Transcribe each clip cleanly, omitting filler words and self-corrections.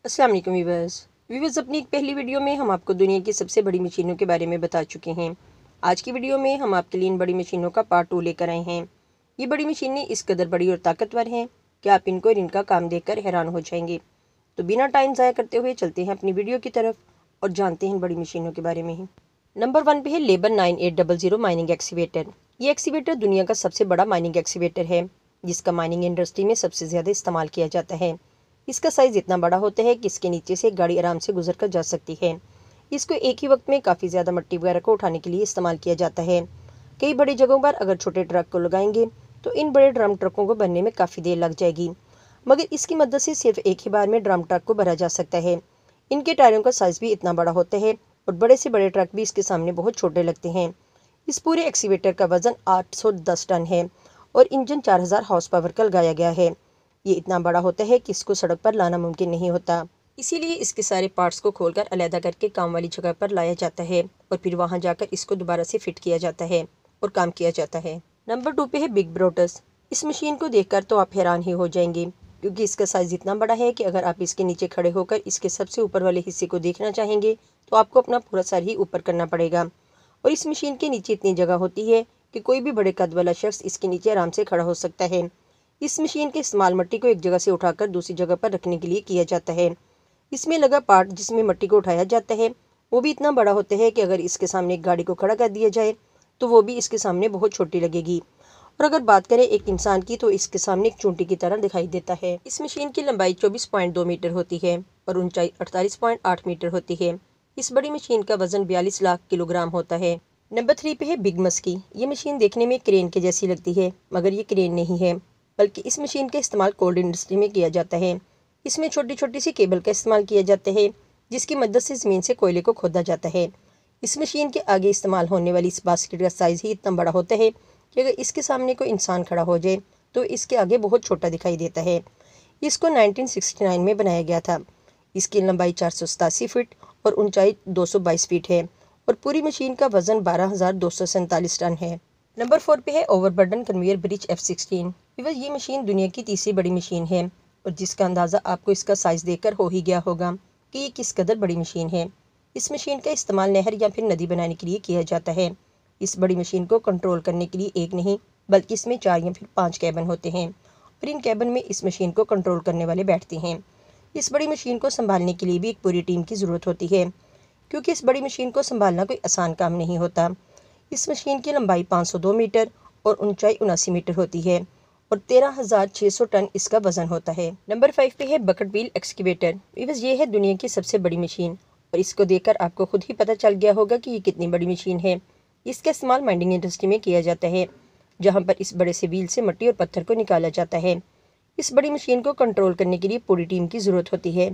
अस्सलाम वालेकुम वीवर्स अपनी एक पहली वीडियो में हम आपको दुनिया की सबसे बड़ी मशीनों के बारे में बता चुके हैं। आज की वीडियो में हम आपके लिए इन बड़ी मशीनों का पार्ट 2 लेकर आए हैं। ये बड़ी मशीनें इस कदर बड़ी और ताकतवर हैं कि आप इनको और इनका काम देखकर हैरान हो जाएंगे। तो बिना टाइम ज़ाया करते हुए चलते हैं अपनी वीडियो की तरफ और जानते हैं इन बड़ी मशीनों के बारे में ही। नंबर 1 पे है लेबर 9800 माइनिंग एक्सीवेटर। ये एक्सीवेटर दुनिया का सबसे बड़ा माइनिंग एक्सीवेटर है, जिसका माइनिंग इंडस्ट्री में सबसे ज़्यादा इस्तेमाल किया जाता है। इसका साइज़ इतना बड़ा होता है कि इसके नीचे से गाड़ी आराम से गुजर कर जा सकती है। इसको एक ही वक्त में काफ़ी ज़्यादा मिट्टी वगैरह को उठाने के लिए इस्तेमाल किया जाता है। कई बड़ी जगहों पर अगर छोटे ट्रक को लगाएंगे तो इन बड़े ड्रम ट्रकों को बनने में काफ़ी देर लग जाएगी, मगर इसकी मदद से सिर्फ एक ही बार में ड्रम ट्रक को भरा जा सकता है। इनके टायरों का साइज़ भी इतना बड़ा होता है और बड़े से बड़े ट्रक भी इसके सामने बहुत छोटे लगते हैं। इस पूरे एक्सीवेटर का वजन 810 टन है और इंजन 4000 हॉर्स पावर का लगाया गया है। ये इतना बड़ा होता है कि इसको सड़क पर लाना मुमकिन नहीं होता, इसीलिए इसके सारे पार्ट्स को खोलकर अलहदा करके काम वाली जगह पर लाया जाता है और फिर वहां जाकर इसको दोबारा से फिट किया जाता है और काम किया जाता है। नंबर 2 पे है बिग ब्रोटस। इस मशीन को देखकर तो आप हैरान ही हो जाएंगे, क्योंकि इसका साइज़ इतना बड़ा है कि अगर आप इसके नीचे खड़े होकर इसके सबसे ऊपर वाले हिस्से को देखना चाहेंगे तो आपको अपना पूरा सर ही ऊपर करना पड़ेगा। और इस मशीन के नीचे इतनी जगह होती है कि कोई भी बड़े कद वाला शख्स इसके नीचे आराम से खड़ा हो सकता है। इस मशीन के इस्तेमाल मिट्टी को एक जगह से उठाकर दूसरी जगह पर रखने के लिए किया जाता है। इसमें लगा पार्ट जिसमें मिट्टी को उठाया जाता है वो भी इतना बड़ा होता है कि अगर इसके सामने एक गाड़ी को खड़ा कर दिया जाए तो वो भी इसके सामने बहुत छोटी लगेगी। और अगर बात करें एक इंसान की तो इसके सामने एक चूंटी की तरह दिखाई देता है। इस मशीन की लंबाई 24.2 मीटर होती है और ऊंचाई 48.8 मीटर होती है। इस बड़ी मशीन का वजन 42 लाख किलोग्राम होता है। नंबर 3 पे है बिग मस्की। ये मशीन देखने में क्रेन के जैसी लगती है, मगर ये क्रेन नहीं है, बल्कि इस मशीन का इस्तेमाल कोल्ड इंडस्ट्री में किया जाता है। इसमें छोटी छोटी सी केबल का इस्तेमाल किया जाता है, जिसकी मदद से ज़मीन से कोयले को खोदा जाता है। इस मशीन के आगे इस्तेमाल होने वाली इस बास्केट का साइज़ ही इतना बड़ा होता है कि अगर इसके सामने कोई इंसान खड़ा हो जाए तो इसके आगे बहुत छोटा दिखाई देता है। इसको 1969 में बनाया गया था। इसकी लंबाई 487 फीट और ऊंचाई 222 फीट है और पूरी मशीन का वजन 12,247 टन है। नंबर 4 पे है ओवरबर्डन कन्वेयर ब्रिज F16। ये मशीन दुनिया की तीसरी बड़ी मशीन है और जिसका अंदाज़ा आपको इसका साइज़ देखकर हो ही गया होगा कि ये किस कदर बड़ी मशीन है। इस मशीन का इस्तेमाल नहर या फिर नदी बनाने के लिए किया जाता है। इस बड़ी मशीन को कंट्रोल करने के लिए एक नहीं बल्कि इसमें 4 या फिर 5 कैबिन होते हैं और इन कैबिन में इस मशीन को कंट्रोल करने वाले बैठते हैं। इस बड़ी मशीन को संभालने के लिए भी एक पूरी टीम की ज़रूरत होती है, क्योंकि इस बड़ी मशीन को संभालना कोई आसान काम नहीं होता। इस मशीन की लंबाई 502 मीटर और ऊंचाई 79 मीटर होती है और 13,600 टन इसका वजन होता है। नंबर 5 पे है बकेट व्हील एक्सकेवेटर। ये है दुनिया की सबसे बड़ी मशीन और इसको देखकर आपको खुद ही पता चल गया होगा कि ये कितनी बड़ी मशीन है। इसका इस्तेमाल माइनिंग इंडस्ट्री में किया जाता है, जहाँ पर इस बड़े से व्हील से मिट्टी और पत्थर को निकाला जाता है। इस बड़ी मशीन को कंट्रोल करने के लिए पूरी टीम की ज़रूरत होती है,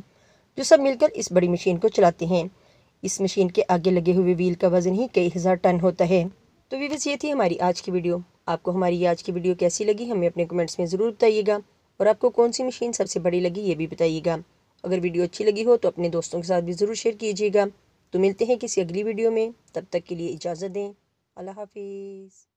जो सब मिलकर इस बड़ी मशीन को चलाते हैं। इस मशीन के आगे लगे हुए व्हील का वजन ही कई हज़ार टन होता है। तो व्यूअर्स, ये थी हमारी आज की वीडियो। आपको हमारी आज की वीडियो कैसी लगी हमें अपने कमेंट्स में ज़रूर बताइएगा और आपको कौन सी मशीन सबसे बड़ी लगी ये भी बताइएगा। अगर वीडियो अच्छी लगी हो तो अपने दोस्तों के साथ भी ज़रूर शेयर कीजिएगा। तो मिलते हैं किसी अगली वीडियो में, तब तक के लिए इजाज़त दें। अल्लाह हाफिज़।